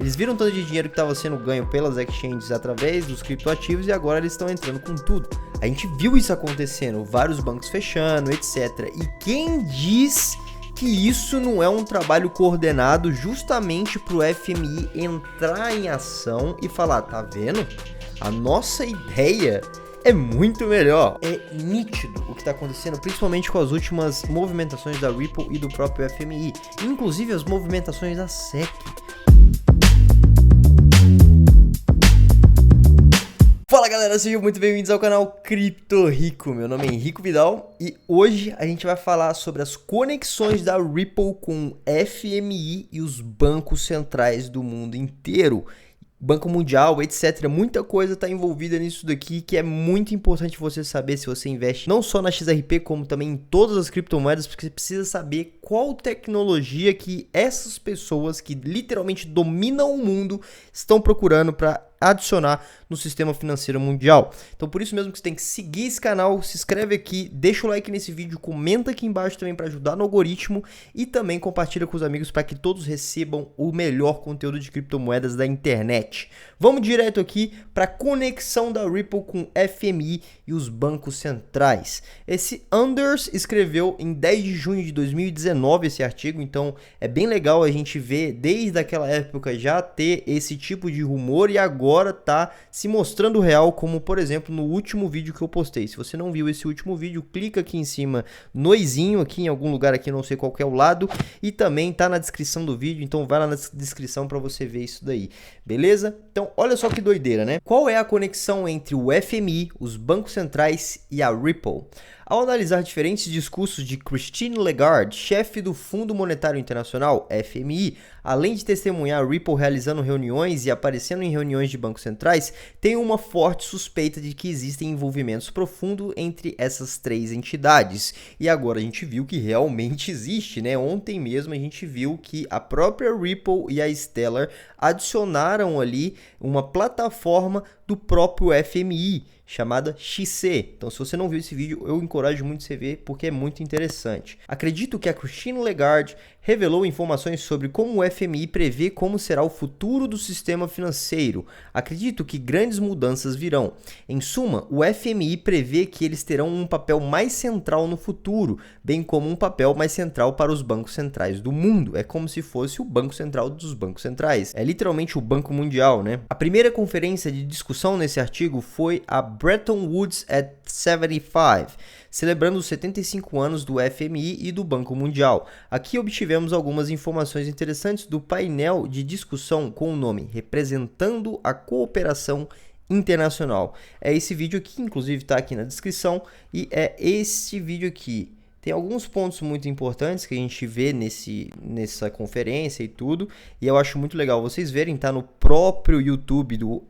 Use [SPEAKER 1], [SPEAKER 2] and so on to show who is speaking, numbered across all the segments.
[SPEAKER 1] Eles viram tanto de dinheiro que estava sendo ganho pelas exchanges através dos criptoativos e agora eles estão entrando com tudo. A gente viu isso acontecendo, vários bancos fechando, etc. E quem diz que isso não é um trabalho coordenado justamente para o FMI entrar em ação e falar, tá vendo? A nossa ideia é muito melhor. É nítido o que está acontecendo, principalmente com as últimas movimentações da Ripple e do próprio FMI, inclusive as movimentações da SEC. Fala galera, sejam muito bem-vindos ao canal Cripto Rico. Meu nome é Henrico Vidal e hoje a gente vai falar sobre as conexões da Ripple com o FMI e os bancos centrais do mundo inteiro. Banco Mundial, etc. Muita coisa está envolvida nisso daqui que é muito importante você saber se você investe não só na XRP, como também em todas as criptomoedas, porque você precisa saber qual tecnologia que essas pessoas que literalmente dominam o mundo estão procurando para adicionar no sistema financeiro mundial. Então por isso mesmo que você tem que seguir esse canal, se inscreve aqui, deixa o like nesse vídeo, comenta aqui embaixo também para ajudar no algoritmo e também compartilha com os amigos para que todos recebam o melhor conteúdo de criptomoedas da internet. Vamos direto aqui para a conexão da Ripple com o FMI e os bancos centrais. Esse Anders escreveu em 10 de junho de 2019 esse artigo, então é bem legal a gente ver desde aquela época já ter esse tipo de rumor e agora tá se mostrando real, como por exemplo no último vídeo que eu postei. Se você não viu esse último vídeo, clica aqui em cima no izinho aqui em algum lugar aqui, não sei qual que é o lado, e também tá na descrição do vídeo, então vai lá na descrição para você ver isso daí, beleza? Então olha só que doideira, né? Qual é a conexão entre o FMI, os bancos centrais e a Ripple? Ao analisar diferentes discursos de Christine Lagarde, chefe do Fundo Monetário Internacional, FMI, além de testemunhar a Ripple realizando reuniões e aparecendo em reuniões de bancos centrais, tem uma forte suspeita de que existem envolvimentos profundos entre essas três entidades. E agora a gente viu que realmente existe, né? Ontem mesmo a gente viu que a própria Ripple e a Stellar adicionaram ali uma plataforma do próprio FMI, chamada XC. Então se você não viu esse vídeo, eu encorajo muito você ver porque é muito interessante. Acredito que a Christine Lagarde revelou informações sobre como o FMI prevê como será o futuro do sistema financeiro. Acredito que grandes mudanças virão. Em suma, o FMI prevê que eles terão um papel mais central no futuro, bem como um papel mais central para os bancos centrais do mundo. É como se fosse o banco central dos bancos centrais. É literalmente o Banco Mundial, né? A primeira conferência de discussão nesse artigo foi a Bretton Woods at 75, celebrando os 75 anos do FMI e do Banco Mundial. Aqui obtivemos algumas informações interessantes do painel de discussão com o nome Representando a Cooperação Internacional. É esse vídeo aqui, inclusive está aqui na descrição, e é esse vídeo aqui. Tem alguns pontos muito importantes que a gente vê nessa conferência e tudo, e eu acho muito legal vocês verem, tá no próprio YouTube do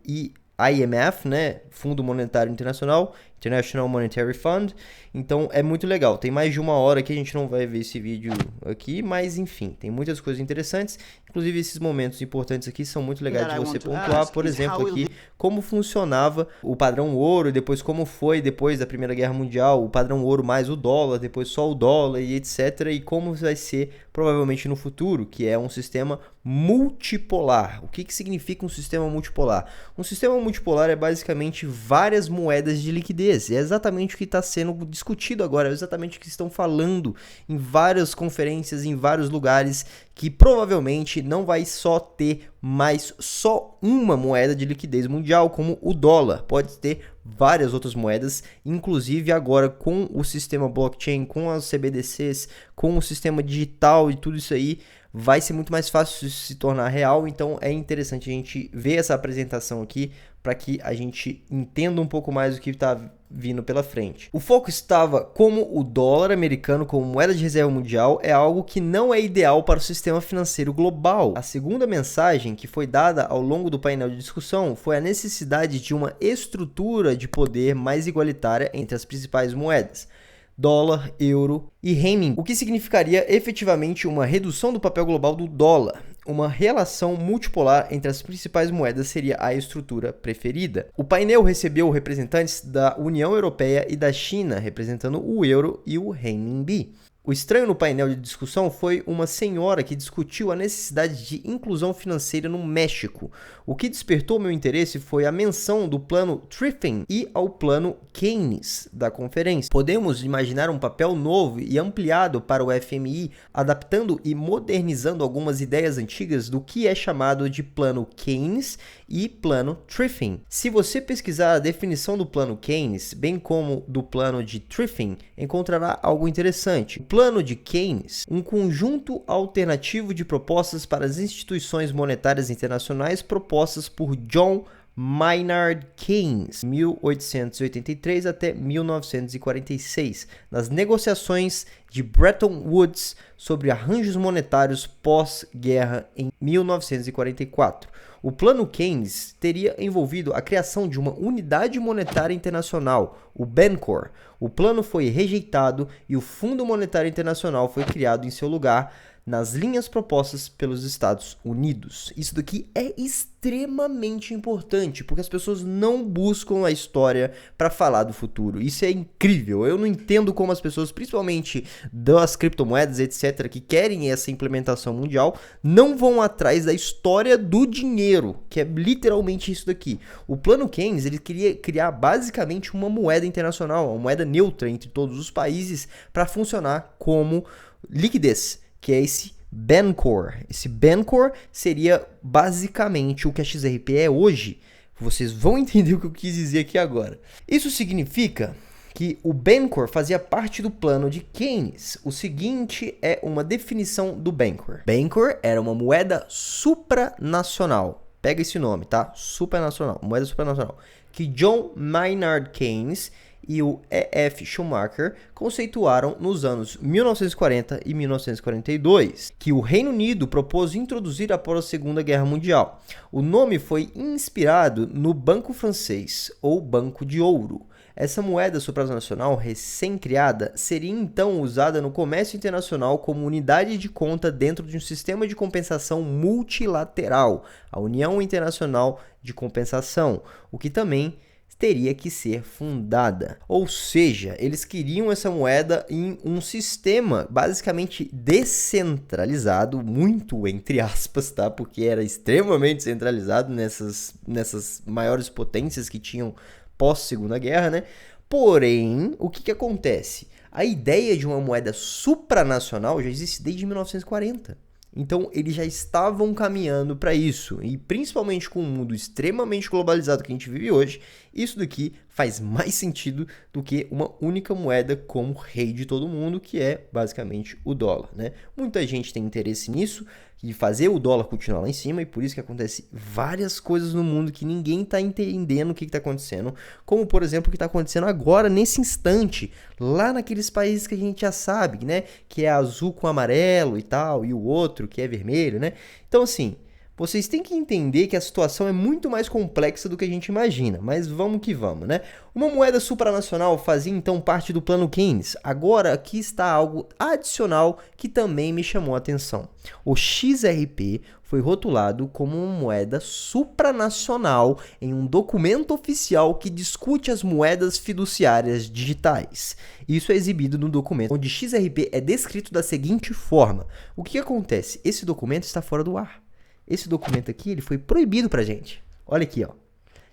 [SPEAKER 1] IMF, né, Fundo Monetário Internacional, International Monetary Fund. Então é muito legal, tem mais de uma hora que a gente não vai ver esse vídeo aqui, mas enfim, tem muitas coisas interessantes, inclusive esses momentos importantes aqui são muito legais de você pontuar, por exemplo aqui, como funcionava o padrão ouro, e depois como foi depois da Primeira Guerra Mundial, o padrão ouro mais o dólar, depois só o dólar e etc, e como vai ser provavelmente no futuro, que é um sistema multipolar. O que significa um sistema multipolar? Um sistema multipolar é basicamente várias moedas de liquidez, é exatamente o que está sendo discutido agora, é exatamente o que estão falando em várias conferências, em vários lugares, que provavelmente não vai só ter mais só uma moeda de liquidez mundial, como o dólar, pode ter várias outras moedas, inclusive agora com o sistema blockchain, com as CBDCs, com o sistema digital e tudo isso aí, vai ser muito mais fácil se tornar real. Então é interessante a gente ver essa apresentação aqui para que a gente entenda um pouco mais o que está vindo pela frente. O foco estava como o dólar americano como moeda de reserva mundial é algo que não é ideal para o sistema financeiro global. A segunda mensagem que foi dada ao longo do painel de discussão foi a necessidade de uma estrutura de poder mais igualitária entre as principais moedas, dólar, euro e renminbi, o que significaria efetivamente uma redução do papel global do dólar. Uma relação multipolar entre as principais moedas seria a estrutura preferida. O painel recebeu representantes da União Europeia e da China, representando o euro e o renminbi. O estranho no painel de discussão foi uma senhora que discutiu a necessidade de inclusão financeira no México. O que despertou meu interesse foi a menção do plano Triffin e ao plano Keynes da conferência. Podemos imaginar um papel novo e ampliado para o FMI, adaptando e modernizando algumas ideias antigas do que é chamado de plano Keynes e plano Triffin. Se você pesquisar a definição do plano Keynes, bem como do plano de Triffin, encontrará algo interessante. O plano de Keynes, um conjunto alternativo de propostas para as instituições monetárias internacionais propostas por John Maynard Keynes, 1883 até 1946, nas negociações de Bretton Woods sobre arranjos monetários pós-guerra em 1944. O plano Keynes teria envolvido a criação de uma unidade monetária internacional, o Bancor. O plano foi rejeitado e o Fundo Monetário Internacional foi criado em seu lugar, nas linhas propostas pelos Estados Unidos. Isso daqui é extremamente importante, porque as pessoas não buscam a história para falar do futuro. Isso é incrível. Eu não entendo como as pessoas, principalmente das criptomoedas, etc., que querem essa implementação mundial, não vão atrás da história do dinheiro, que é literalmente isso daqui. O plano Keynes, ele queria criar basicamente uma moeda internacional, uma moeda neutra entre todos os países, para funcionar como liquidez, que é esse Bancor. Esse Bancor seria basicamente o que a XRP é hoje. Vocês vão entender o que eu quis dizer aqui agora. Isso significa que o Bancor fazia parte do plano de Keynes. O seguinte é uma definição do Bancor. Bancor era uma moeda supranacional. Pega esse nome, tá? Supranacional, moeda supranacional. Que John Maynard Keynes e o E.F. Schumacher conceituaram nos anos 1940 e 1942, que o Reino Unido propôs introduzir após a Segunda Guerra Mundial. O nome foi inspirado no Banco Francês, ou Banco de Ouro. Essa moeda supranacional recém-criada seria então usada no comércio internacional como unidade de conta dentro de um sistema de compensação multilateral, a União Internacional de Compensação, o que também teria que ser fundada. Ou seja, eles queriam essa moeda em um sistema basicamente descentralizado, muito entre aspas, tá? Porque era extremamente centralizado nessas maiores potências que tinham pós-Segunda Guerra, né? Porém, o que acontece? A ideia de uma moeda supranacional já existe desde 1940. Então, eles já estavam caminhando para isso. E principalmente com o mundo extremamente globalizado que a gente vive hoje, isso daqui faz mais sentido do que uma única moeda como rei de todo mundo, que é basicamente o dólar, né? Muita gente tem interesse nisso, de fazer o dólar continuar lá em cima, e por isso que acontece várias coisas no mundo que ninguém está entendendo o que está acontecendo, como por exemplo o que está acontecendo agora, nesse instante, lá naqueles países que a gente já sabe, né? Que é azul com amarelo e tal, e o outro que é vermelho, né? Então assim, vocês têm que entender que a situação é muito mais complexa do que a gente imagina, mas vamos que vamos, né? Uma moeda supranacional fazia então parte do plano Keynes. Agora aqui está algo adicional que também me chamou a atenção. O XRP foi rotulado como uma moeda supranacional em um documento oficial que discute as moedas fiduciárias digitais. Isso é exibido no documento, onde XRP é descrito da seguinte forma. O que acontece? Esse documento está fora do ar. Esse documento aqui, ele foi proibido pra gente. Olha aqui, ó.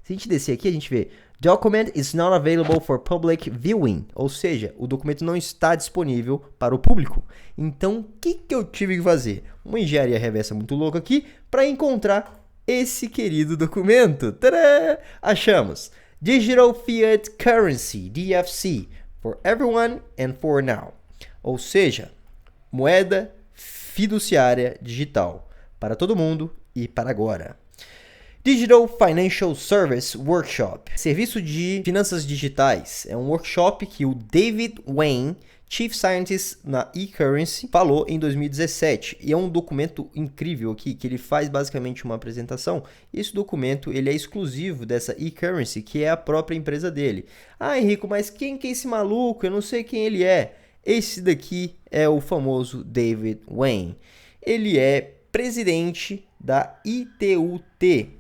[SPEAKER 1] Se a gente descer aqui, a gente vê Document is not available for public viewing. Ou seja, o documento não está disponível para o público. Então, o que eu tive que fazer? Uma engenharia reversa muito louca aqui para encontrar esse querido documento. Tadá! Achamos. Digital Fiat Currency, DFC, for everyone and for now. Ou seja, moeda fiduciária digital. Para todo mundo e para agora. Digital Financial Service Workshop. Serviço de finanças digitais. É um workshop que o David Wayne, Chief Scientist na eCurrency, falou em 2017. E é um documento incrível aqui, que ele faz basicamente uma apresentação. E esse documento ele é exclusivo dessa eCurrency, que é a própria empresa dele. Ah, Henrico, mas quem que é esse maluco? Eu não sei quem ele é. Esse daqui é o famoso David Wayne. Ele é presidente da ITUT.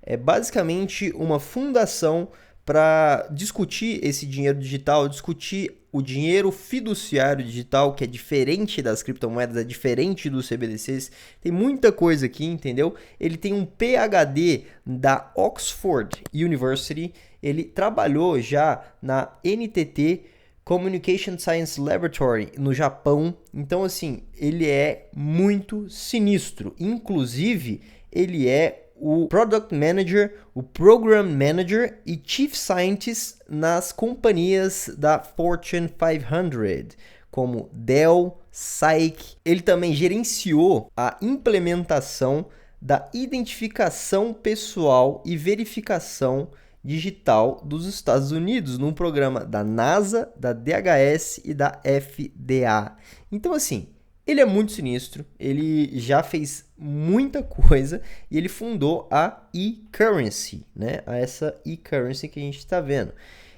[SPEAKER 1] É basicamente uma fundação para discutir esse dinheiro digital, discutir o dinheiro fiduciário digital, que é diferente das criptomoedas, é diferente dos CBDCs. Tem muita coisa aqui, entendeu? Ele tem um PhD da Oxford University, ele trabalhou já na NTT, Communication Science Laboratory, no Japão. Então, assim, ele é muito sinistro. Inclusive, ele é o Product Manager, o Program Manager e Chief Scientist nas companhias da Fortune 500, como Dell, SAIC. Ele também gerenciou a implementação da identificação pessoal e verificação digital dos Estados Unidos, num programa da NASA, da DHS e da FDA. Então, assim, ele é muito sinistro, ele já fez muita coisa e ele fundou a eCurrency, né? Essa eCurrency que a gente está vendo.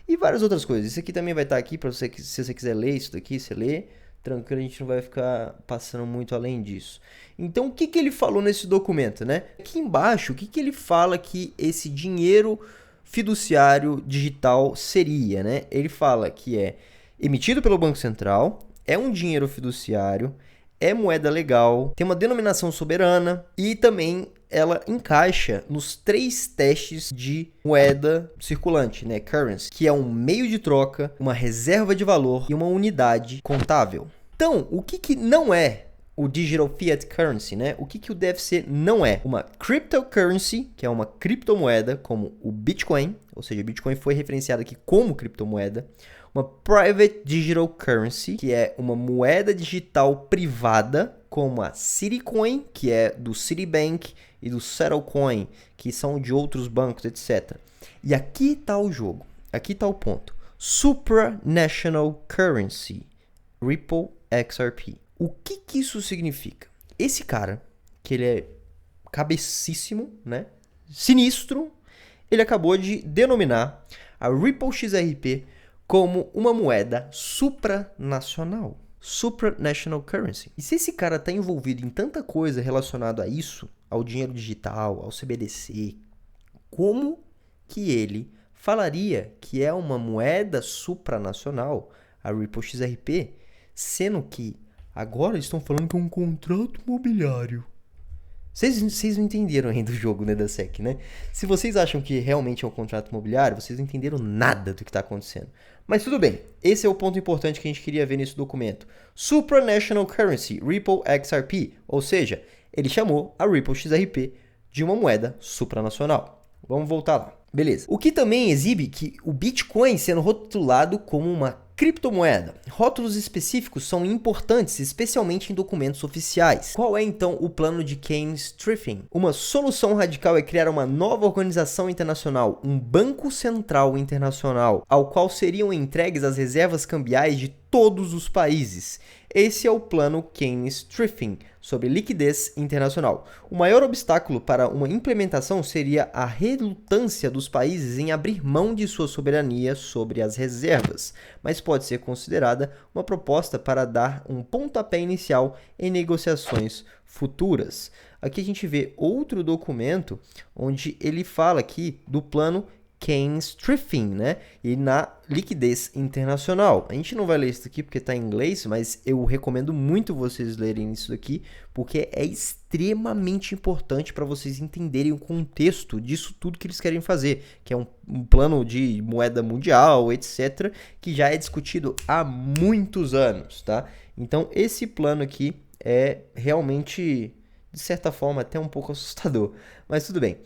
[SPEAKER 1] E várias outras coisas. Isso aqui também vai estar aqui para você, se você quiser ler isso daqui, você lê. Tranquilo, a gente não vai ficar passando muito além disso. Então, o que ele falou nesse documento, né? Aqui embaixo, o que ele fala que esse dinheiro fiduciário digital seria, né? Ele fala que é emitido pelo Banco Central, é um dinheiro fiduciário, é moeda legal, tem uma denominação soberana e também ela encaixa nos 3 testes de moeda circulante, né, currency, que é um meio de troca, uma reserva de valor e uma unidade contável. Então, o que não é o Digital Fiat Currency, né? O que o DFC não é? Uma cryptocurrency, que é uma criptomoeda, como o Bitcoin, ou seja, Bitcoin foi referenciado aqui como criptomoeda. Uma Private Digital Currency, que é uma moeda digital privada, como a Citicoin, que é do Citibank, e do Settlecoin, que são de outros bancos, etc. E aqui está o jogo, aqui está o ponto. Supranational Currency, Ripple XRP. O que isso significa? Esse cara, que ele é cabecíssimo, né? Sinistro, ele acabou de denominar a Ripple XRP como uma moeda supranacional. Supranational Currency. E se esse cara está envolvido em tanta coisa relacionada a isso, ao dinheiro digital, ao CBDC, como que ele falaria que é uma moeda supranacional, a Ripple XRP, sendo que agora eles estão falando que é um contrato imobiliário? Vocês não entenderam ainda o jogo, né, da SEC, né? Se vocês acham que realmente é um contrato imobiliário, vocês não entenderam nada do que está acontecendo. Mas tudo bem, esse é o ponto importante que a gente queria ver nesse documento. Supranational Currency, Ripple XRP, ou seja, ele chamou a Ripple XRP de uma moeda supranacional. Vamos voltar lá. Beleza. O que também exibe que o Bitcoin sendo rotulado como uma criptomoeda. Rótulos específicos são importantes, especialmente em documentos oficiais. Qual é então o plano de Keynes Triffin? Uma solução radical é criar uma nova organização internacional, um banco central internacional, ao qual seriam entregues as reservas cambiais de todos os países. Esse é o plano Keynes Triffin sobre liquidez internacional. O maior obstáculo para uma implementação seria a relutância dos países em abrir mão de sua soberania sobre as reservas, mas pode ser considerada uma proposta para dar um pontapé inicial em negociações futuras. Aqui a gente vê outro documento onde ele fala aqui do plano Keynes Triffin, né? E na liquidez internacional. A gente não vai ler isso aqui porque está em inglês, mas eu recomendo muito vocês lerem isso daqui, porque é extremamente importante para vocês entenderem o contexto disso tudo que eles querem fazer, que é um plano de moeda mundial, etc., que já é discutido há muitos anos, tá? Então, esse plano aqui é realmente, de certa forma, até um pouco assustador, mas tudo bem.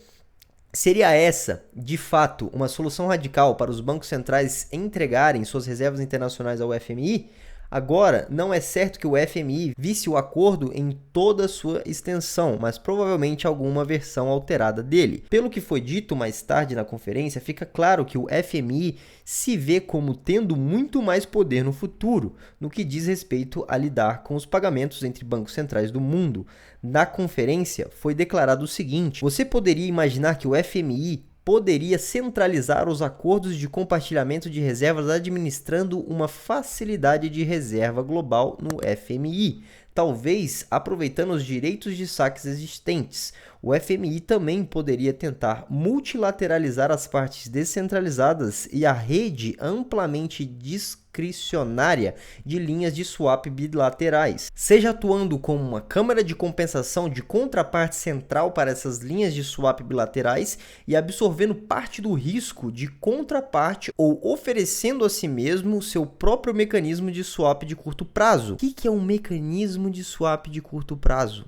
[SPEAKER 1] Seria essa, de fato, uma solução radical para os bancos centrais entregarem suas reservas internacionais ao FMI? Agora, não é certo que o FMI visse o acordo em toda a sua extensão, mas provavelmente alguma versão alterada dele. Pelo que foi dito mais tarde na conferência, fica claro que o FMI se vê como tendo muito mais poder no futuro, no que diz respeito a lidar com os pagamentos entre bancos centrais do mundo. Na conferência, foi declarado o seguinte: você poderia imaginar que o FMI poderia centralizar os acordos de compartilhamento de reservas administrando uma facilidade de reserva global no FMI, talvez aproveitando os direitos de saques existentes. o FMI também poderia tentar multilateralizar as partes descentralizadas e a rede amplamente discricionária de linhas de swap bilaterais, seja atuando como uma câmara de compensação de contraparte central para essas linhas de swap bilaterais e absorvendo parte do risco de contraparte ou oferecendo a si mesmo seu próprio mecanismo de swap de curto prazo. O que é um mecanismo de swap de curto prazo?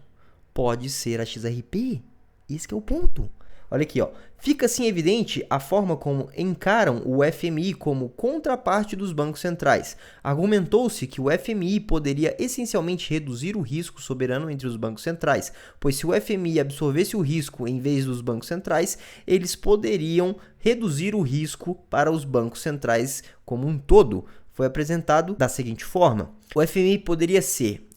[SPEAKER 1] Pode ser a XRP. Esse que é o ponto. Olha aqui, ó. Fica assim evidente a forma como encaram o FMI como contraparte dos bancos centrais. Argumentou-se que o FMI poderia essencialmente reduzir o risco soberano entre os bancos centrais, pois se o FMI absorvesse o risco em vez dos bancos centrais, eles poderiam reduzir o risco para os bancos centrais como um todo. Foi apresentado da seguinte forma: o FMI poderia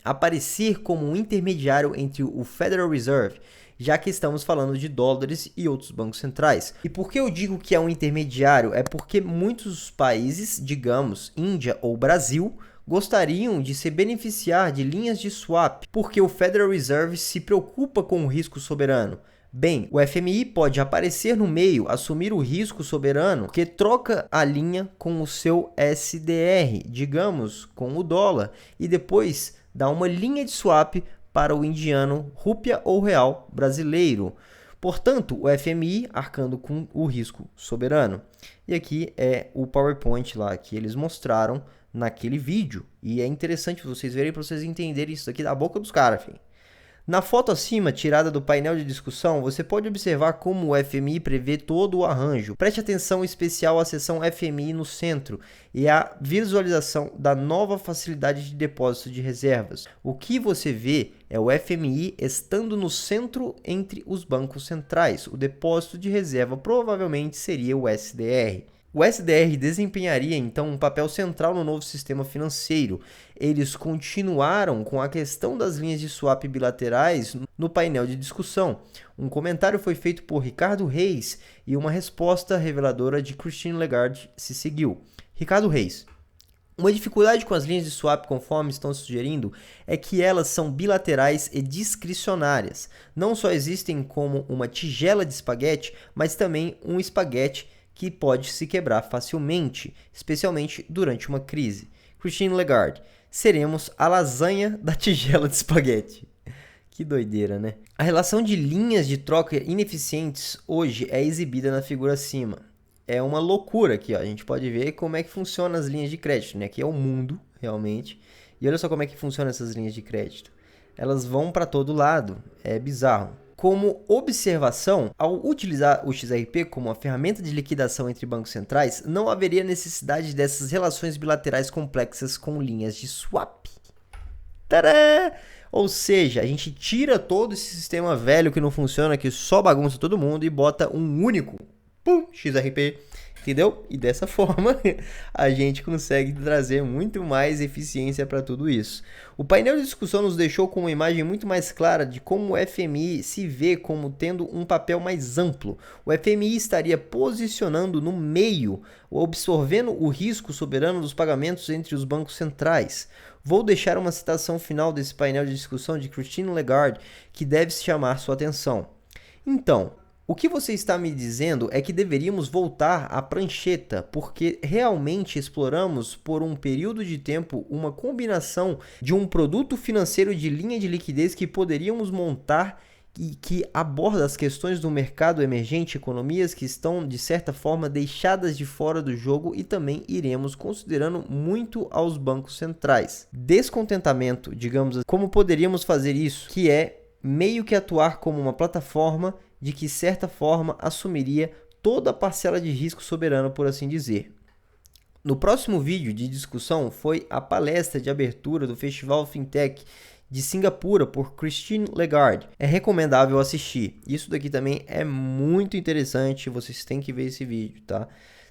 [SPEAKER 1] aparecer como um intermediário entre o Federal Reserve, já que estamos falando de dólares e outros bancos centrais. E por que eu digo que é um intermediário? É porque muitos países, digamos Índia ou Brasil, gostariam de se beneficiar de linhas de swap, porque o Federal Reserve se preocupa com o risco soberano. Bem, o FMI pode aparecer no meio, assumir o risco soberano, que troca a linha com o seu SDR, digamos, com o dólar, e depois dá uma linha de swap para o indiano, rúpia ou real brasileiro. Portanto, o FMI arcando com o risco soberano. E aqui é o PowerPoint lá que eles mostraram naquele vídeo. E é interessante vocês verem para vocês entenderem isso aqui da boca dos caras, filho. Na foto acima, tirada do painel de discussão, você pode observar como o FMI prevê todo o arranjo. Preste atenção especial à seção FMI no centro e à visualização da nova facilidade de depósito de reservas. O que você vê é o FMI estando no centro entre os bancos centrais. O depósito de reserva provavelmente seria o SDR. O SDR desempenharia então um papel central no novo sistema financeiro. Eles continuaram com a questão das linhas de swap bilaterais no painel de discussão. Um comentário foi feito por Ricardo Reis e uma resposta reveladora de Christine Lagarde se seguiu. Ricardo Reis: uma dificuldade com as linhas de swap, conforme estão sugerindo, é que elas são bilaterais e discricionárias. Não só existem como uma tigela de espaguete, mas também um espaguete que pode se quebrar facilmente, especialmente durante uma crise. Christine Lagarde: seremos a lasanha da tigela de espaguete. Que doideira, né? A relação de linhas de troca ineficientes hoje é exibida na figura acima. É uma loucura aqui, ó. A gente pode ver como é que funcionam as linhas de crédito, né? Aqui é o mundo, realmente. E olha só como é que funcionam essas linhas de crédito. Elas vão para todo lado. É bizarro. Como observação, ao utilizar o XRP como uma ferramenta de liquidação entre bancos centrais, não haveria necessidade dessas relações bilaterais complexas com linhas de swap. Tadã! Ou seja, a gente tira todo esse sistema velho que não funciona, que só bagunça todo mundo e bota um único XRP. Entendeu? E dessa forma a gente consegue trazer muito mais eficiência para tudo isso. O painel de discussão nos deixou com uma imagem muito mais clara de como o FMI se vê como tendo um papel mais amplo. O FMI estaria posicionando no meio, absorvendo o risco soberano dos pagamentos entre os bancos centrais. Vou deixar uma citação final desse painel de discussão de Christine Lagarde que deve chamar sua atenção. Então, o que você está me dizendo é que deveríamos voltar à prancheta, porque realmente exploramos por um período de tempo uma combinação de um produto financeiro de linha de liquidez que poderíamos montar e que aborda as questões do mercado emergente, economias que estão, de certa forma, deixadas de fora do jogo, e também iremos considerando muito aos bancos centrais. Descontentamento, digamos assim, como poderíamos fazer isso, que é meio que atuar como uma plataforma de que, certa forma, assumiria toda a parcela de risco soberano, por assim dizer. No próximo vídeo de discussão foi a palestra de abertura do Festival Fintech de Singapura por Christine Lagarde. É recomendável assistir. Isso daqui também é muito interessante, vocês têm que ver esse vídeo, tá?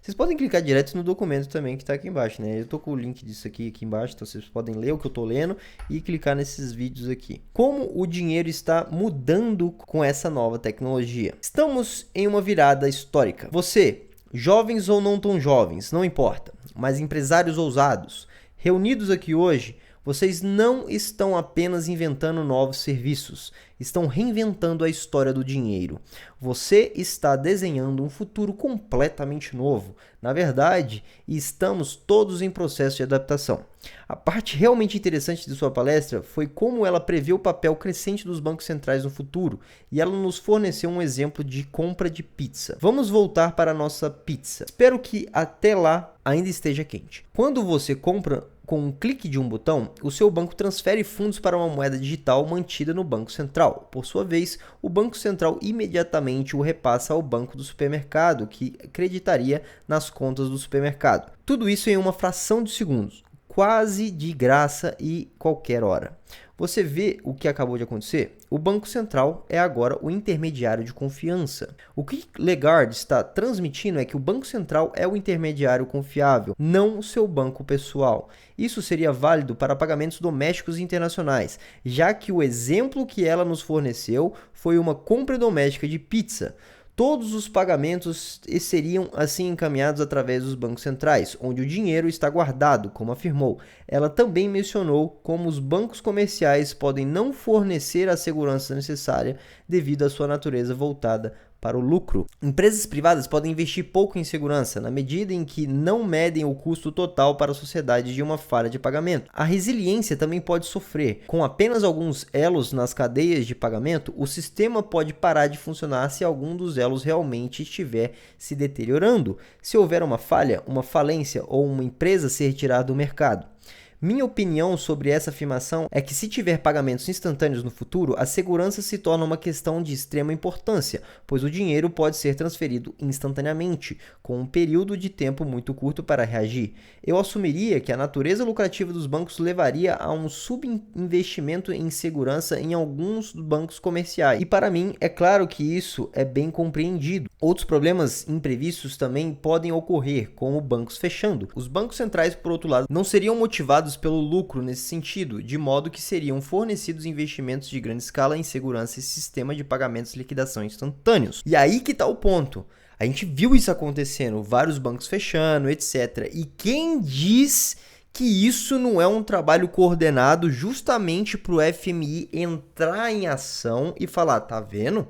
[SPEAKER 1] Vocês podem clicar direto no documento também que está aqui embaixo, né? Eu tô com o link disso aqui embaixo, então vocês podem ler o que eu tô lendo e clicar nesses vídeos aqui. Como o dinheiro está mudando com essa nova tecnologia? Estamos em uma virada histórica. Você, jovens ou não tão jovens, não importa, mas empresários ousados, reunidos aqui hoje, Vocês não estão apenas inventando novos serviços, estão reinventando a história do dinheiro. Você está desenhando um futuro completamente novo. Na verdade, estamos todos em processo de adaptação. A parte realmente interessante de sua palestra foi como ela prevê o papel crescente dos bancos centrais no futuro, e ela nos forneceu um exemplo de compra de pizza. Vamos voltar para a nossa pizza. Espero que até lá ainda esteja quente. Quando você compra com um clique de um botão, o seu banco transfere fundos para uma moeda digital mantida no Banco Central. Por sua vez, o Banco Central imediatamente o repassa ao banco do supermercado, que acreditaria nas contas do supermercado. Tudo isso em uma fração de segundos, quase de graça e qualquer hora. Você vê o que acabou de acontecer? O Banco Central é agora o intermediário de confiança. O que Legard está transmitindo é que o Banco Central é o intermediário confiável, não o seu banco pessoal. Isso seria válido para pagamentos domésticos e internacionais, já que o exemplo que ela nos forneceu foi uma compra doméstica de pizza. Todos os pagamentos seriam assim encaminhados através dos bancos centrais, onde o dinheiro está guardado, como afirmou. Ela também mencionou como os bancos comerciais podem não fornecer a segurança necessária devido à sua natureza voltada para o lucro. Empresas privadas podem investir pouco em segurança, na medida em que não medem o custo total para a sociedade de uma falha de pagamento. A resiliência também pode sofrer. Com apenas alguns elos nas cadeias de pagamento, o sistema pode parar de funcionar se algum dos elos realmente estiver se deteriorando, se houver uma falha, uma falência ou uma empresa ser retirada do mercado. Minha opinião sobre essa afirmação é que se tiver pagamentos instantâneos no futuro, a segurança se torna uma questão de extrema importância, pois o dinheiro pode ser transferido instantaneamente, com um período de tempo muito curto para reagir. Eu assumiria que a natureza lucrativa dos bancos levaria a um subinvestimento em segurança em alguns bancos comerciais. E para mim, é claro que isso é bem compreendido. Outros problemas imprevistos também podem ocorrer, como bancos fechando. Os bancos centrais, por outro lado, não seriam motivados pelo lucro nesse sentido, de modo que seriam fornecidos investimentos de grande escala em segurança e sistema de pagamentos e liquidação instantâneos. E aí que está o ponto. A gente viu isso acontecendo, vários bancos fechando, etc. E quem diz que isso não é um trabalho coordenado justamente para o FMI entrar em ação e falar, tá vendo?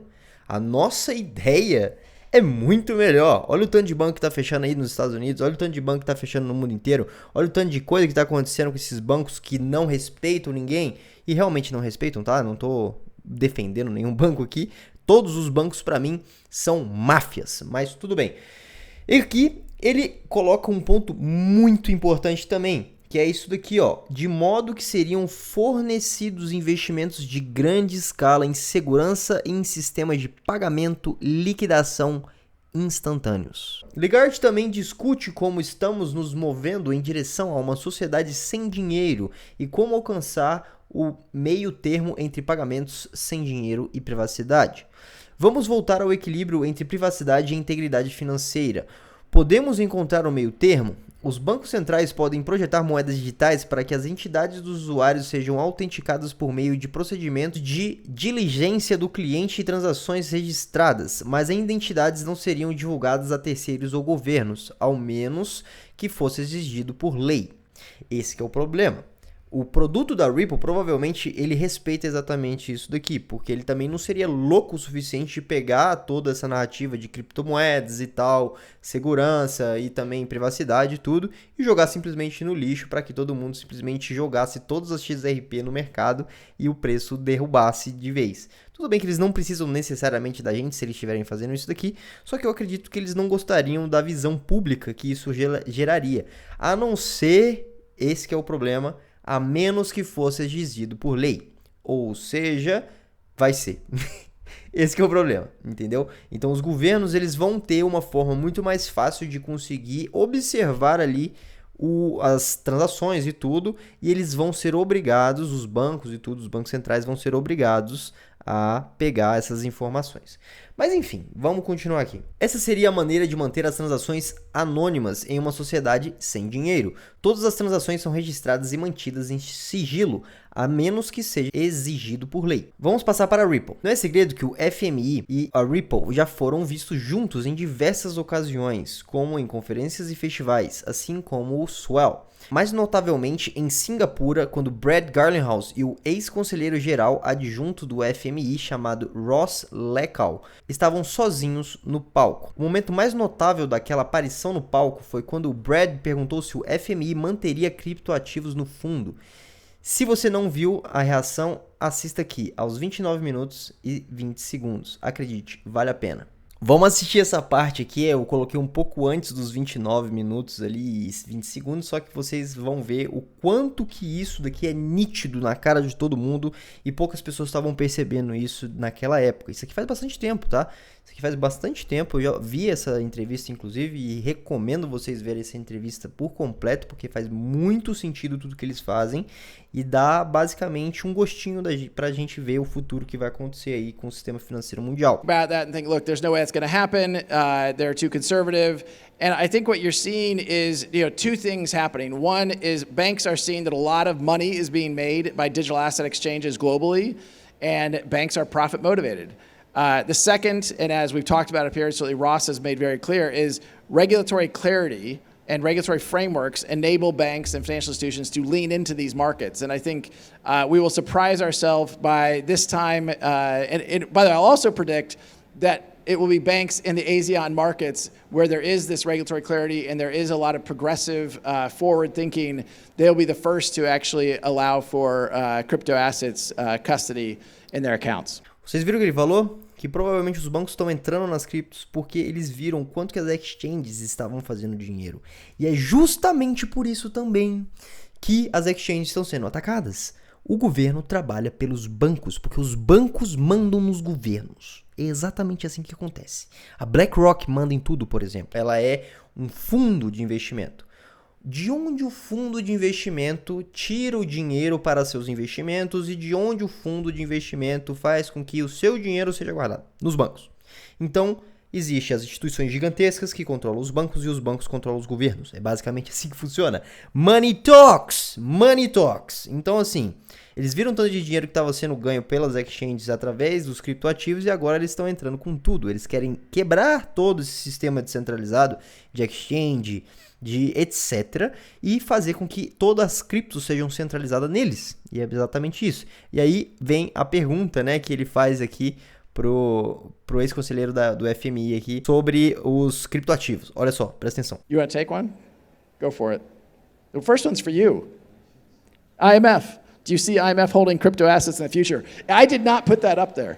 [SPEAKER 1] A nossa ideia é muito melhor. Olha o tanto de banco que está fechando aí nos Estados Unidos, olha o tanto de banco que está fechando no mundo inteiro, olha o tanto de coisa que está acontecendo com esses bancos que não respeitam ninguém, e realmente não respeitam, tá? Não estou defendendo nenhum banco aqui, todos os bancos para mim são máfias, mas tudo bem. E aqui ele coloca um ponto muito importante também, que é isso daqui, ó, de modo que seriam fornecidos investimentos de grande escala em segurança e em sistemas de pagamento e liquidação instantâneos. Legard também discute como estamos nos movendo em direção a uma sociedade sem dinheiro e como alcançar o meio termo entre pagamentos sem dinheiro e privacidade. Vamos voltar ao equilíbrio entre privacidade e integridade financeira. Podemos encontrar o meio termo? Os bancos centrais podem projetar moedas digitais para que as entidades dos usuários sejam autenticadas por meio de procedimentos de diligência do cliente e transações registradas, mas as identidades não seriam divulgadas a terceiros ou governos, ao menos que fosse exigido por lei. Esse que é o problema. O produto da Ripple, provavelmente, ele respeita exatamente isso daqui, porque ele também não seria louco o suficiente de pegar toda essa narrativa de criptomoedas e tal, segurança e também privacidade e tudo, e jogar simplesmente no lixo para que todo mundo simplesmente jogasse todas as XRP no mercado e o preço derrubasse de vez. Tudo bem que eles não precisam necessariamente da gente se eles estiverem fazendo isso daqui, só que eu acredito que eles não gostariam da visão pública que isso geraria, a não ser, esse que é o problema, a menos que fosse exigido por lei. Ou seja, vai ser. Esse que é o problema, entendeu? Então os governos eles vão ter uma forma muito mais fácil de conseguir observar ali as transações e tudo, e eles vão ser obrigados, os bancos e tudo, os bancos centrais vão ser obrigados a pegar essas informações. Mas enfim, vamos continuar aqui. Essa seria a maneira de manter as transações anônimas em uma sociedade sem dinheiro. Todas as transações são registradas e mantidas em sigilo, a menos que seja exigido por lei. Vamos passar para a Ripple. Não é segredo que o FMI e a Ripple já foram vistos juntos em diversas ocasiões, como em conferências e festivais, assim como o Swell. Mais notavelmente em Singapura, quando Brad Garlinghouse e o ex-conselheiro geral adjunto do FMI, chamado Ross Leckow, estavam sozinhos no palco. O momento mais notável daquela aparição no palco foi quando o Brad perguntou se o FMI manteria criptoativos no fundo. Se você não viu a reação, assista aqui, aos 29 minutos e 20 segundos. Acredite, vale a pena. Vamos assistir essa parte aqui, eu coloquei um pouco antes dos 29 minutos ali e 20 segundos, só que vocês vão ver o quanto que isso daqui é nítido na cara de todo mundo e poucas pessoas estavam percebendo isso naquela época. Isso aqui faz bastante tempo, tá? Isso aqui faz bastante tempo, eu já vi essa entrevista inclusive e recomendo vocês verem essa entrevista por completo, porque faz muito sentido tudo que eles fazem e dá basicamente um gostinho pra gente ver o futuro que vai acontecer aí com o sistema financeiro mundial.
[SPEAKER 2] About that and think, look, there's no way it's going to happen. They're too conservative. And I think what you're seeing is, two things happening. One is banks are seeing that a lot of money is being made by digital asset exchanges globally, and banks are profit motivated. The second, and as we've talked about up here, certainly Ross has made very clear, is regulatory clarity and regulatory frameworks enable banks and financial institutions to lean into these markets. And I think we will surprise ourselves by this time. And by the way, I'll also predict that it will be banks in the ASEAN markets where there is this regulatory clarity and there is a lot of progressive forward thinking. They'll be the first to actually allow for crypto assets custody in their accounts.
[SPEAKER 1] Vocês viram o que ele falou? Que provavelmente os bancos estão entrando nas criptos porque eles viram quanto que as exchanges estavam fazendo dinheiro. E é justamente por isso também que as exchanges estão sendo atacadas. O governo trabalha pelos bancos, porque os bancos mandam nos governos. É exatamente assim que acontece. A BlackRock manda em tudo, por exemplo. Ela é um fundo de investimento. De onde o fundo de investimento tira o dinheiro para seus investimentos e de onde o fundo de investimento faz com que o seu dinheiro seja guardado? Nos bancos. Então, existem as instituições gigantescas que controlam os bancos e os bancos controlam os governos. É basicamente assim que funciona. Money talks! Money talks! Então, assim, eles viram tanto de dinheiro que estava sendo ganho pelas exchanges através dos criptoativos e agora eles estão entrando com tudo. Eles querem quebrar todo esse sistema descentralizado de exchange, de etc. e fazer com que todas as criptos sejam centralizadas neles. E é exatamente isso. E aí vem a pergunta, né, que ele faz aqui pro ex-conselheiro do FMI aqui sobre os criptoativos. Olha só, presta atenção.
[SPEAKER 2] You want to take one? Go for it. The first one's for you. IMF. Do you see IMF holding crypto assets in the future? I did not put that up there.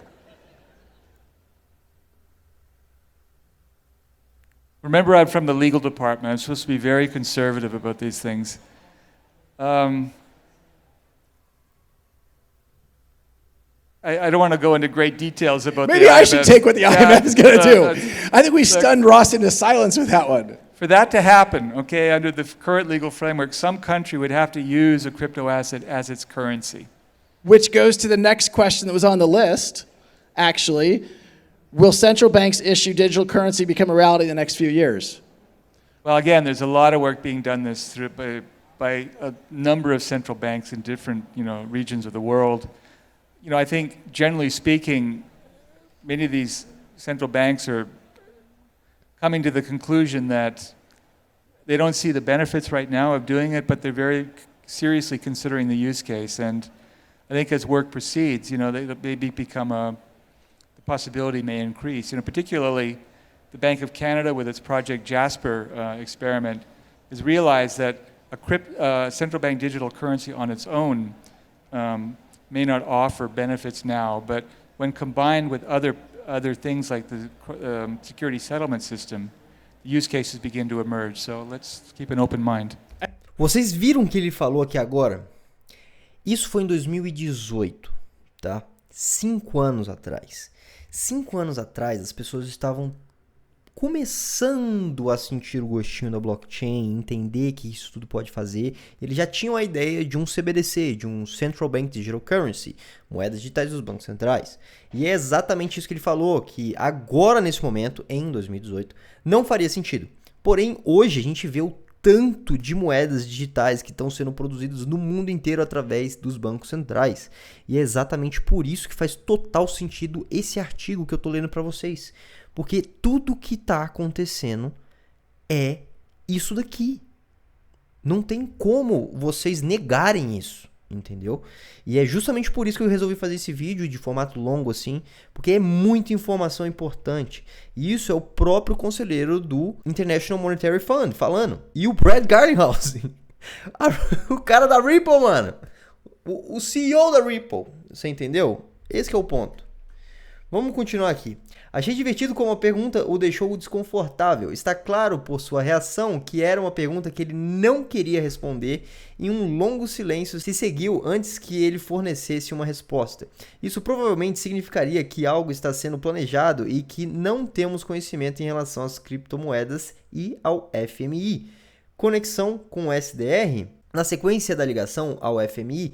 [SPEAKER 3] Remember, I'm from the legal department. I'm supposed to be very conservative about these things. I don't want to go into great details about
[SPEAKER 2] Maybe
[SPEAKER 3] the
[SPEAKER 2] I
[SPEAKER 3] IMF.
[SPEAKER 2] should take what the IMF is going to do. I think we stunned Ross into silence with that one.
[SPEAKER 3] For that to happen, okay, under the current legal framework, some country would have to use a crypto asset as its currency.
[SPEAKER 2] Which goes to the next question that was on the list, actually. Will central banks issue digital currency become a reality in the next few years?
[SPEAKER 3] Well, again, there's a lot of work being done this through by a number of central banks in different, regions of the world. I think generally speaking, many of these central banks are coming to the conclusion that they don't see the benefits right now of doing it, but they're very seriously considering the use case. And I think as work proceeds, they maybe the possibility may increase. Particularly the Bank of Canada with its Project Jasper experiment has realized that a central bank digital currency on its own may not offer benefits now, but when combined with other things like the security settlement system, the use cases begin to emerge. So let's keep an open mind.
[SPEAKER 1] Vocês viram o que ele falou aqui agora? Isso foi em 2018, tá? 5 anos atrás. 5 anos atrás, as pessoas estavam começando a sentir o gostinho da blockchain, entender que isso tudo pode fazer, eles já tinham a ideia de um CBDC, de um Central Bank Digital Currency, moedas digitais dos bancos centrais. E é exatamente isso que ele falou, que agora, nesse momento, em 2018, não faria sentido. Porém, hoje a gente vê o tanto de moedas digitais que estão sendo produzidas no mundo inteiro através dos bancos centrais. E é exatamente por isso que faz total sentido esse artigo que eu estou lendo para vocês. Porque tudo que está acontecendo é isso daqui. Não tem como vocês negarem isso, entendeu? E é justamente por isso que eu resolvi fazer esse vídeo de formato longo assim, porque é muita informação importante. E isso é o próprio conselheiro do International Monetary Fund falando. E o Brad Garlinghouse, o cara da Ripple, mano. O CEO da Ripple, você entendeu? Esse que é o ponto. Vamos continuar aqui. Achei divertido como a pergunta o deixou desconfortável. Está claro por sua reação que era uma pergunta que ele não queria responder e um longo silêncio se seguiu antes que ele fornecesse uma resposta. Isso provavelmente significaria que algo está sendo planejado e que não temos conhecimento em relação às criptomoedas e ao FMI. Conexão com o SDR? Na sequência da ligação ao FMI,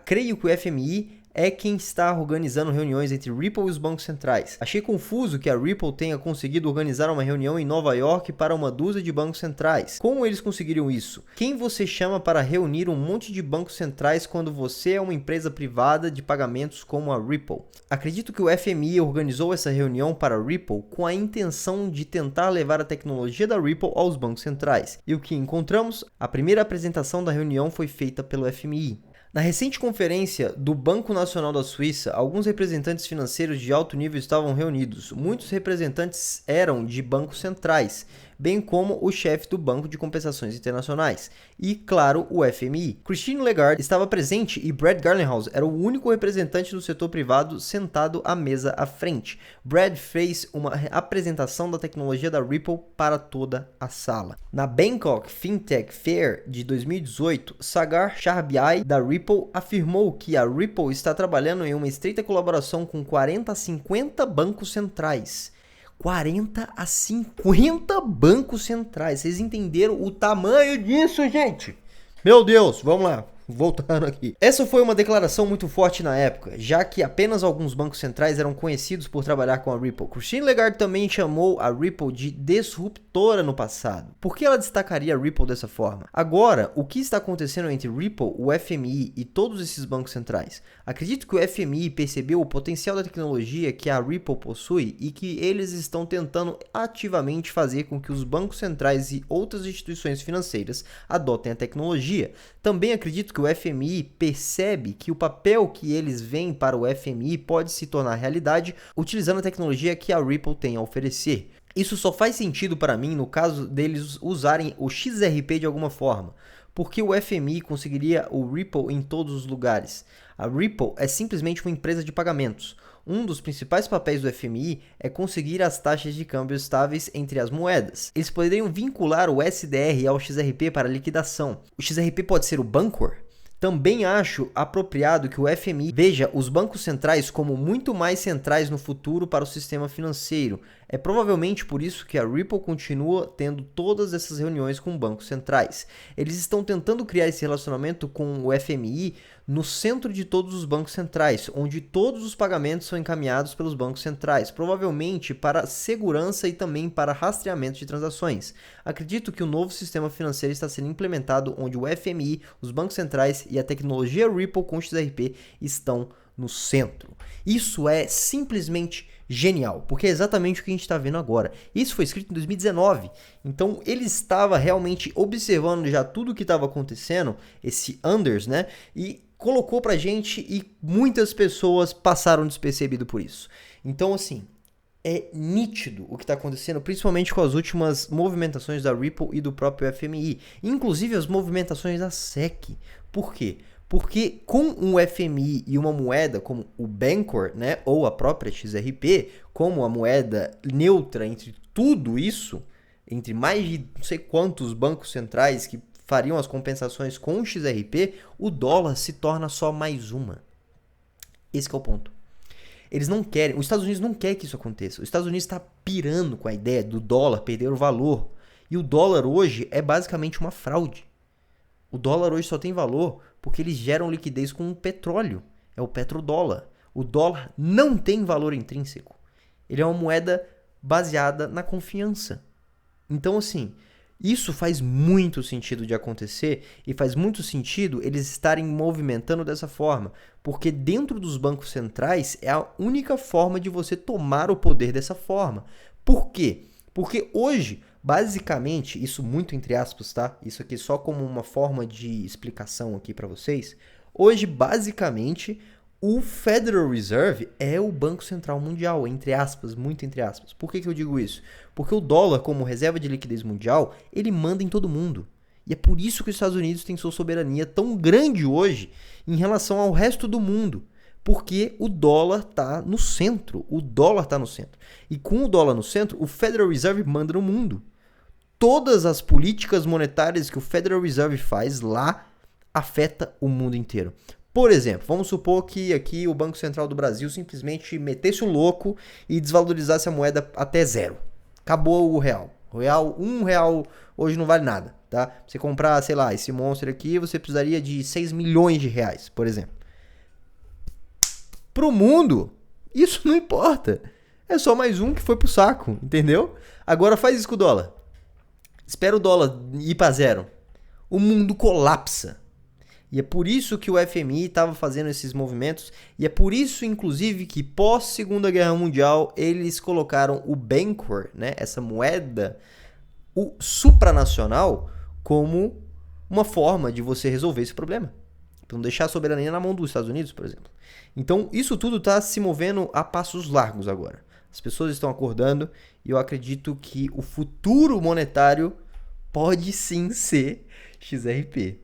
[SPEAKER 1] creio que o FMI é quem está organizando reuniões entre Ripple e os bancos centrais. Achei confuso que a Ripple tenha conseguido organizar uma reunião em Nova York para uma dúzia de bancos centrais. Como eles conseguiram isso? Quem você chama para reunir um monte de bancos centrais quando você é uma empresa privada de pagamentos como a Ripple? Acredito que o FMI organizou essa reunião para a Ripple com a intenção de tentar levar a tecnologia da Ripple aos bancos centrais. E o que encontramos? A primeira apresentação da reunião foi feita pelo FMI. Na recente conferência do Banco Nacional da Suíça, alguns representantes financeiros de alto nível estavam reunidos. Muitos representantes eram de bancos centrais, bem como o chefe do Banco de Compensações Internacionais e, claro, o FMI. Christine Lagarde estava presente e Brad Garlinghouse era o único representante do setor privado sentado à mesa à frente. Brad fez uma apresentação da tecnologia da Ripple para toda a sala. Na Bangkok Fintech Fair de 2018, Sagar Shahbiai da Ripple afirmou que a Ripple está trabalhando em uma estreita colaboração com 40 a 50 bancos centrais. 40 a 50 bancos centrais. Vocês entenderam o tamanho disso, gente? Meu Deus, vamos lá. Voltando aqui. Essa foi uma declaração muito forte na época, já que apenas alguns bancos centrais eram conhecidos por trabalhar com a Ripple. Christine Lagarde também chamou a Ripple de disruptora no passado. Por que ela destacaria a Ripple dessa forma? Agora, o que está acontecendo entre Ripple, o FMI e todos esses bancos centrais? Acredito que o FMI percebeu o potencial da tecnologia que a Ripple possui e que eles estão tentando ativamente fazer com que os bancos centrais e outras instituições financeiras adotem a tecnologia. Também acredito que o FMI percebe que o papel que eles veem para o FMI pode se tornar realidade utilizando a tecnologia que a Ripple tem a oferecer. Isso só faz sentido para mim no caso deles usarem o XRP de alguma forma, porque o FMI conseguiria o Ripple em todos os lugares. A Ripple é simplesmente uma empresa de pagamentos. Um dos principais papéis do FMI é conseguir as taxas de câmbio estáveis entre as moedas. Eles poderiam vincular o SDR ao XRP para liquidação. O XRP pode ser o Bancor? Também acho apropriado que o FMI veja os bancos centrais como muito mais centrais no futuro para o sistema financeiro. É provavelmente por isso que a Ripple continua tendo todas essas reuniões com bancos centrais. Eles estão tentando criar esse relacionamento com o FMI no centro de todos os bancos centrais, onde todos os pagamentos são encaminhados pelos bancos centrais, provavelmente para segurança e também para rastreamento de transações. Acredito que o novo sistema financeiro está sendo implementado onde o FMI, os bancos centrais e a tecnologia Ripple com XRP estão no centro. Isso é simplesmente genial, porque é exatamente o que a gente está vendo agora. Isso foi escrito em 2019, então ele estava realmente observando já tudo o que estava acontecendo, esse Anders, né? E colocou pra gente e muitas pessoas passaram despercebido por isso. Então, assim, é nítido o que está acontecendo, principalmente com as últimas movimentações da Ripple e do próprio FMI, inclusive as movimentações da SEC. Por quê? Porque com um FMI e uma moeda como o Bancor, né, ou a própria XRP, como a moeda neutra entre tudo isso, entre mais de não sei quantos bancos centrais que fariam as compensações com o XRP, o dólar se torna só mais uma. Esse que é o ponto. Eles não querem, os Estados Unidos não quer que isso aconteça. Os Estados Unidos está pirando com a ideia do dólar perder o valor. E o dólar hoje é basicamente uma fraude. O dólar hoje só tem valor porque eles geram liquidez com o petróleo. É o petrodólar. O dólar não tem valor intrínseco. Ele é uma moeda baseada na confiança. Então, assim, isso faz muito sentido de acontecer e faz muito sentido eles estarem movimentando dessa forma, porque dentro dos bancos centrais é a única forma de você tomar o poder dessa forma. Por quê? Porque hoje, basicamente, isso muito entre aspas, tá? Isso aqui só como uma forma de explicação aqui para vocês. Hoje, basicamente, o Federal Reserve é o Banco Central Mundial, entre aspas, muito entre aspas. Por que eu digo isso? Porque o dólar, como reserva de liquidez mundial, ele manda em todo mundo. E é por isso que os Estados Unidos têm sua soberania tão grande hoje em relação ao resto do mundo. Porque o dólar está no centro. O dólar está no centro. E com o dólar no centro, o Federal Reserve manda no mundo. Todas as políticas monetárias que o Federal Reserve faz lá afeta o mundo inteiro. Por exemplo, vamos supor que aqui o Banco Central do Brasil simplesmente metesse o louco e desvalorizasse a moeda até zero. Acabou o real. Um real hoje não vale nada, tá? Pra você comprar, sei lá, esse monstro aqui, você precisaria de 6 milhões de reais, por exemplo. Pro mundo, isso não importa. É só mais um que foi pro saco, entendeu? Agora faz isso com o dólar. Espera o dólar ir pra zero. O mundo colapsa. E é por isso que o FMI estava fazendo esses movimentos. E é por isso, inclusive, que pós Segunda Guerra Mundial, eles colocaram o Bancor, né, essa moeda, o supranacional, como uma forma de você resolver esse problema. Para não deixar a soberania na mão dos Estados Unidos, por exemplo. Então, isso tudo está se movendo a passos largos agora. As pessoas estão acordando e eu acredito que o futuro monetário pode sim ser XRP.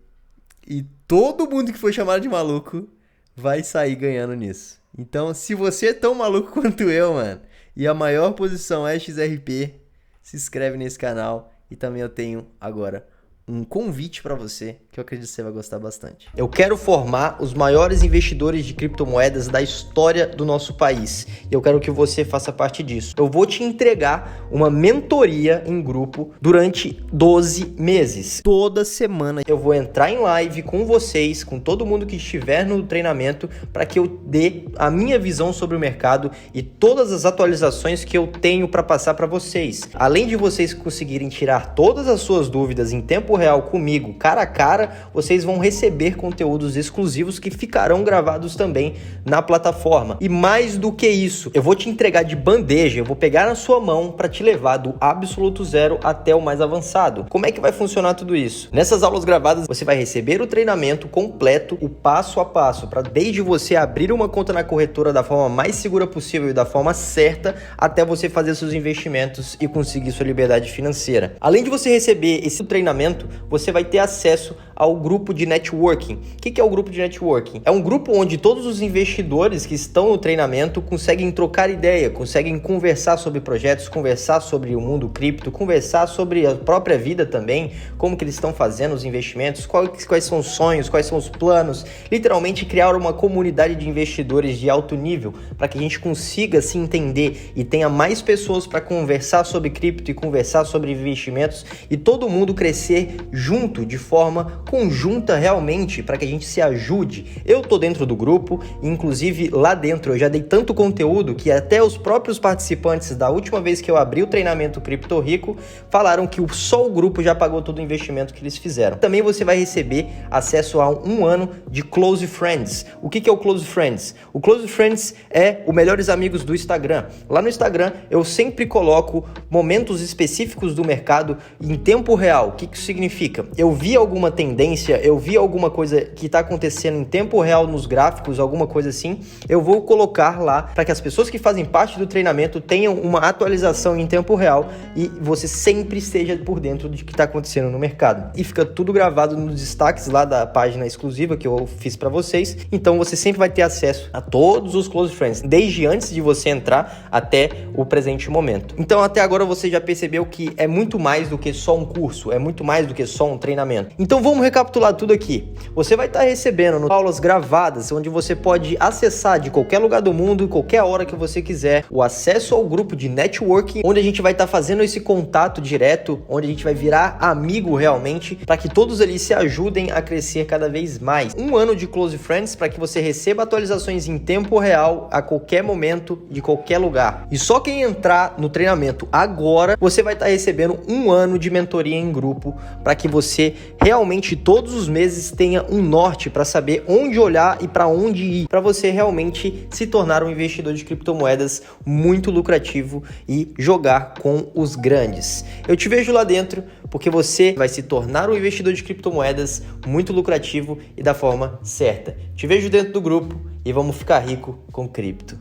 [SPEAKER 1] E todo mundo que foi chamado de maluco vai sair ganhando nisso. Então, se você é tão maluco quanto eu, mano, e a maior posição é XRP, se inscreve nesse canal. E também eu tenho agora um convite para você, que eu acredito que você vai gostar bastante. Eu quero formar os maiores investidores de criptomoedas da história do nosso país. E eu quero que você faça parte disso. Eu vou te entregar uma mentoria em grupo durante 12 meses. Toda semana eu vou entrar em live com vocês, com todo mundo que estiver no treinamento, para que eu dê a minha visão sobre o mercado e todas as atualizações que eu tenho para passar para vocês. Além de vocês conseguirem tirar todas as suas dúvidas em tempo real comigo, cara a cara, vocês vão receber conteúdos exclusivos que ficarão gravados também na plataforma. E mais do que isso, eu vou te entregar de bandeja, eu vou pegar na sua mão para te levar do absoluto zero até o mais avançado. Como é que vai funcionar tudo isso? Nessas aulas gravadas, você vai receber o treinamento completo, o passo a passo, para desde você abrir uma conta na corretora da forma mais segura possível e da forma certa, até você fazer seus investimentos e conseguir sua liberdade financeira. Além de você receber esse treinamento, você vai ter acesso ao grupo de networking. O que é o grupo de networking? É um grupo onde todos os investidores que estão no treinamento conseguem trocar ideia, conseguem conversar sobre projetos, conversar sobre o mundo cripto, conversar sobre a própria vida também, como que eles estão fazendo os investimentos, quais são os sonhos, quais são os planos, literalmente criar uma comunidade de investidores de alto nível, para que a gente consiga se entender e tenha mais pessoas para conversar sobre cripto e conversar sobre investimentos e todo mundo crescer junto, de forma conjunta realmente, para que a gente se ajude. Eu tô dentro do grupo, inclusive lá dentro eu já dei tanto conteúdo que até os próprios participantes da última vez que eu abri o treinamento Cripto Rico falaram que só o grupo já pagou todo o investimento que eles fizeram. Também você vai receber acesso a um ano de Close Friends. O que é o Close Friends? O Close Friends é o Melhores Amigos do Instagram. Lá no Instagram eu sempre coloco momentos específicos do mercado em tempo real. O que isso significa? Eu vi alguma tendência, eu vi alguma coisa que está acontecendo em tempo real nos gráficos, alguma coisa assim, eu vou colocar lá para que as pessoas que fazem parte do treinamento tenham uma atualização em tempo real e você sempre esteja por dentro de que está acontecendo no mercado. E fica tudo gravado nos destaques lá da página exclusiva que eu fiz para vocês, então você sempre vai ter acesso a todos os Close Friends, desde antes de você entrar até o presente momento. Então até agora você já percebeu que é muito mais do que só um curso, é muito mais do que só um treinamento. Então vamos recapitular tudo aqui. Você vai estar recebendo aulas gravadas, onde você pode acessar de qualquer lugar do mundo, qualquer hora que você quiser, o acesso ao grupo de networking, onde a gente vai estar fazendo esse contato direto, onde a gente vai virar amigo realmente, para que todos ali se ajudem a crescer cada vez mais. 1 ano de Close Friends para que você receba atualizações em tempo real, a qualquer momento, de qualquer lugar. E só quem entrar no treinamento agora, você vai estar recebendo 1 ano de mentoria em grupo, para que você realmente todos os meses tenha um norte para saber onde olhar e para onde ir, para você realmente se tornar um investidor de criptomoedas muito lucrativo e jogar com os grandes. Eu te vejo lá dentro, porque você vai se tornar um investidor de criptomoedas muito lucrativo e da forma certa. Te vejo dentro do grupo e vamos ficar rico com cripto.